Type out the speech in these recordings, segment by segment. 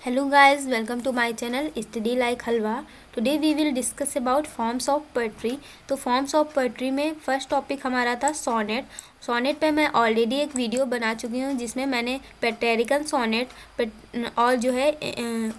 Hello guys, welcome to my channel Study Like Halwa. Today we will discuss about forms of poetry. तो forms of poetry में first topic हमारा था sonnet. Sonnet पे मैं already एक video बना चुकी हूँ जिसमें मैंने पेटेरिकन सोनेट और जो है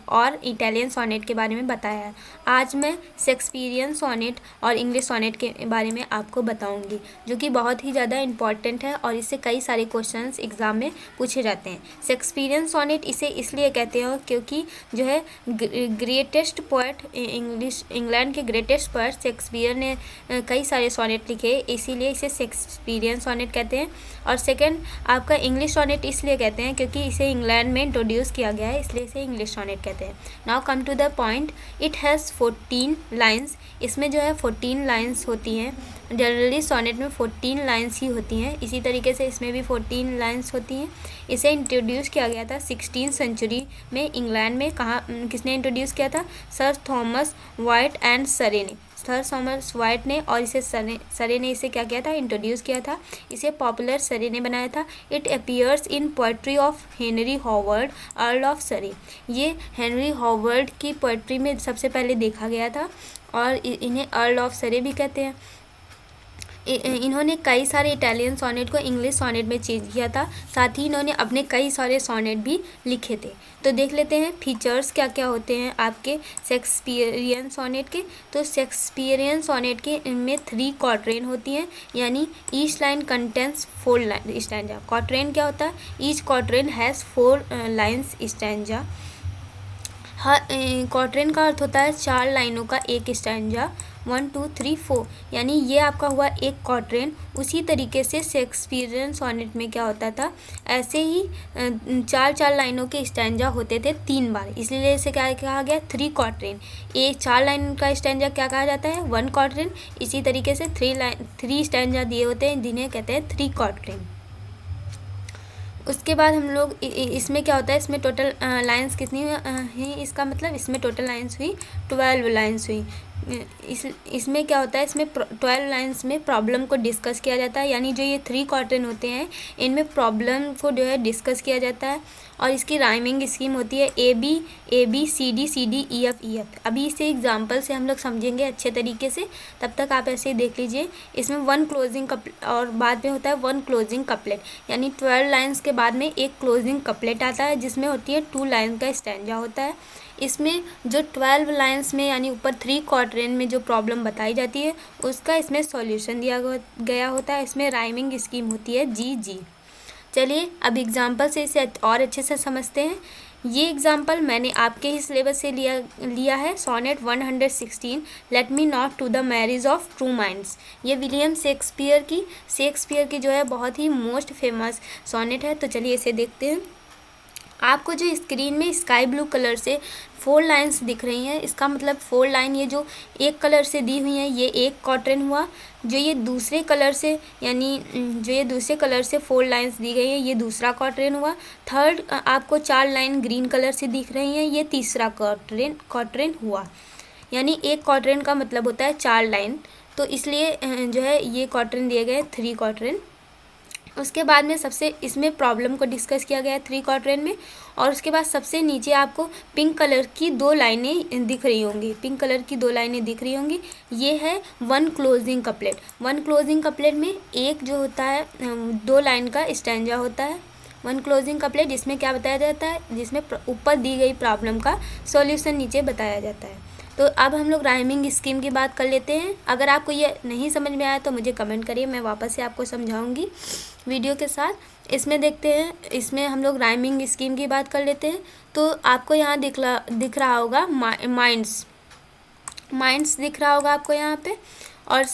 और इटालियन सोनेट के बारे में बताया है. आज मैं शेक्सपियरियन सोनेट और इंग्लिश सोनेट के बारे में आपको बताऊंगी जो कि बहुत ही ज़्यादा इंपॉर्टेंट है और इससे कई सारे क्वेश्चंस एग्ज़ाम में पूछे जाते हैं. शेक्सपियरियन सोनेट इसे इसलिए कहते हैं क्योंकि जो है ग्रेटेस्ट पोएट इंग्लैंड के ग्रेटेस्ट पोएट शेक्सपियर ने कई सारे सोनेट लिखे, इसीलिए इसे शेक्सपियरियन सोनेट कहते हैं. और सेकंड आपका इंग्लिश सोनेट इसलिए कहते हैं क्योंकि इसे इंग्लैंड में इंट्रोड्यूस किया गया है, इसलिए इसे इंग्लिश सोनेट कहते हैं. Now come to the point. It has 14 lines. इसमें जो है 14 लाइन्स होती हैं. जनरली सोनेट में 14 लाइन्स ही होती हैं, इसी तरीके से इसमें भी 14 लाइन्स होती हैं. इसे इंट्रोड्यूस किया गया था 16th सेंचुरी में इंग्लैंड में. कहाँ किसने इंट्रोड्यूस किया था? सर थॉमस वाइट एंड सरे ने. सर थॉमस वाइट ने और इसे सरे ने इसे क्या किया था? इंट्रोड्यूस किया था. इसे पॉपुलर सरे ने बनाया था. It appears in poetry of Henry Howard earl of सरे. ये हेनरी हॉवर्ड की पोएट्री में सबसे पहले देखा गया था और इन्हें अर्ल ऑफ सरे भी कहते हैं. इन्होंने कई सारे इटालियन सोनेट को इंग्लिश सोनेट में चेंज किया था. साथ ही इन्होंने अपने कई सारे सोनेट भी लिखे थे. तो देख लेते हैं फीचर्स क्या क्या होते हैं आपके शेक्सपियरियन सोनेट के. तो शेक्सपियरियन सोनेट के इनमें 3 क्वाट्रेन होती हैं, यानी each line contains 4 stanza. Quatrain क्या होता है? Each quatrain has 4 lines stanza. Her quatrain का अर्थ होता है 4 लाइनों का एक स्टैंजा. 1 2 3 4 यानी ये आपका हुआ एक क्वाट्रेन. उसी तरीके से शेक्सपियरियन सोनेट में क्या होता था, ऐसे ही 4 लाइनों के स्टैंजा होते थे 3 बार, इसलिए इसे क्या कहा गया? 3 क्वाट्रेन. एक 4 लाइन का स्टैंजा क्या कहा जाता है? 1 क्वाट्रेन. इसी तरीके से 3 स्टैंजा दिए होते हैं जिन्हें कहते हैं 3 क्वाट्रेन. उसके बाद हम लोग इसमें क्या होता है, इसमें टोटल लाइन्स कितनी हैं? इसका मतलब इसमें टोटल लाइन्स हुई 12 लाइन्स हुई. इसमें क्या होता है, इसमें 12 लाइन्स में प्रॉब्लम को डिस्कस किया जाता है, यानी जो ये 3 क्वार्टन होते हैं इनमें प्रॉब्लम को जो है डिस्कस किया जाता है. और इसकी राइमिंग स्कीम होती है A B C D E F. अभी इसे एग्जांपल से हम लोग समझेंगे अच्छे तरीके से, तब तक आप ऐसे ही देख लीजिए. इसमें 1 क्लोजिंग कपलेट और बाद में होता है 1 क्लोजिंग कपलेट, यानी 12 लाइन्स के बाद में एक क्लोजिंग कपलेट आता है जिसमें होती है 2 लाइन का स्टैंजा होता है. इसमें जो 12 लाइन्स में यानी ऊपर 3 क्वार्टरेन में जो प्रॉब्लम बताई जाती है उसका इसमें सॉल्यूशन दिया गया होता है. इसमें राइमिंग स्कीम होती है जी. चलिए अब एग्जाम्पल से इसे और अच्छे से समझते हैं. ये एग्जाम्पल मैंने आपके ही सिलेबस से लिया है. Sonnet 116 let me not to the marriage of true minds. ये विलियम शेक्सपियर की जो है बहुत ही मोस्ट फेमस सोनेट है. तो चलिए इसे देखते हैं. आपको जो स्क्रीन में स्काई ब्लू कलर से 4 लाइन्स दिख रही हैं, इसका मतलब 4 लाइन ये जो एक कलर से दी हुई हैं ये एक क्वार्टन हुआ. जो ये दूसरे कलर से यानी जो ये दूसरे कलर से 4 लाइन्स दी गई हैं ये दूसरा क्वार्टन हुआ. थर्ड आपको 4 लाइन ग्रीन कलर से दिख रही हैं, ये तीसरा क्वार्टन हुआ. यानी एक क्वार्टन का मतलब होता है 4 लाइन, तो इसलिए जो है ये क्वार्टन दिए गए 3 क्वार्टन. उसके बाद में सबसे इसमें प्रॉब्लम को डिस्कस किया गया है 3 क्वार्टरेन में. और उसके बाद सबसे नीचे आपको पिंक कलर की 2 लाइनें दिख रही होंगी. ये है 1 क्लोजिंग कपलेट. 1 क्लोजिंग कपलेट में एक जो होता है 2 लाइन का स्टैंजा होता है. 1 क्लोजिंग कपलेट जिसमें क्या बताया जाता है, जिसमें ऊपर दी गई प्रॉब्लम का सॉल्यूशन नीचे बताया जाता है. तो अब हम लोग राइमिंग स्कीम की बात कर लेते हैं. अगर आपको ये नहीं समझ में आया तो मुझे कमेंट करिए, मैं वापस से आपको समझाऊंगी वीडियो के साथ. इसमें देखते हैं, इसमें हम लोग राइमिंग स्कीम की बात कर लेते हैं. तो आपको यहाँ दिख रहा होगा माइंड्स दिख रहा होगा आपको यहाँ पे, और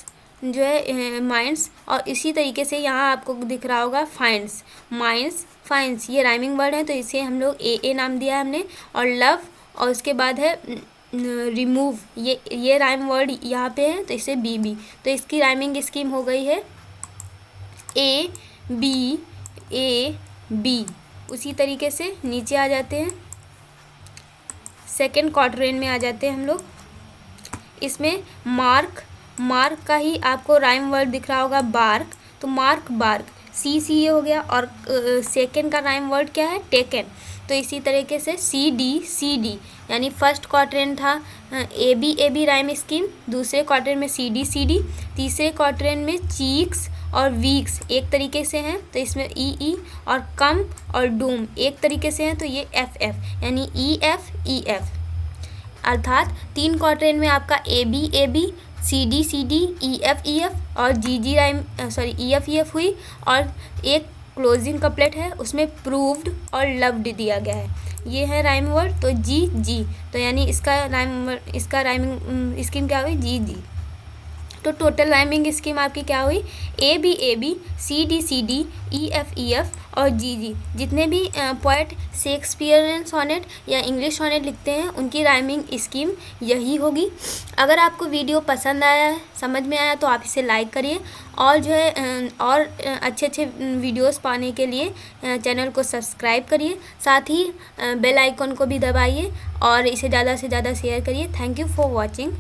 जो है माइंड्स. और इसी तरीके से यहाँ आपको दिख रहा होगा फाइंड्स. माइंड्स फाइंड्स ये राइमिंग वर्ड है तो इसे हम लोग ए नाम दिया है हमने. और लव और उसके बाद है रिमूव, ये राइम वर्ड यहाँ पे है तो इसे बी. तो इसकी राइमिंग स्कीम हो गई है ए बी. उसी तरीके से नीचे आ जाते हैं, सेकेंड क्वार्टरेन में आ जाते हैं हम लोग. इसमें मार्क का ही आपको राइम वर्ड दिख रहा होगा बार्क, तो मार्क बार्क सी ये हो गया. और सेकेंड का राइम वर्ड क्या है? टेकन. तो इसी तरीके से सी डी यानी फर्स्ट क्वाड्रेंट था ए बी राइम स्कीम, दूसरे क्वाड्रेंट में सी डी, तीसरे क्वाड्रेंट में चीक्स और वीक्स एक तरीके से हैं, तो इसमें ई और कम और डूम एक तरीके से हैं, तो ये एफ यानी ई एफ। अर्थात 3 क्वाड्रेंट में आपका A B C D E F और जी राइम ई एफ हुई, और एक क्लोजिंग कपलेट है उसमें प्रूव्ड और लव्ड दिया गया है। ये है राइम वर्ड, तो जी, तो यानी इसका राइमिंग स्कीम क्या हुई, जी। तो टोटल राइमिंग स्कीम आपकी क्या हुई, A B C D E F और जी। जितने भी पोएट शेक्सपियरियन सोनेट या इंग्लिश सोनेट लिखते हैं उनकी राइमिंग स्कीम यही होगी। अगर आपको वीडियो पसंद आया है, समझ में आया, तो आप इसे लाइक करिए, और जो है और अच्छे वीडियोस पाने के लिए चैनल को सब्सक्राइब करिए, साथ ही बेल आइकन को भी दबाइए और इसे ज़्यादा से ज़्यादा शेयर करिए। Thank you for watching.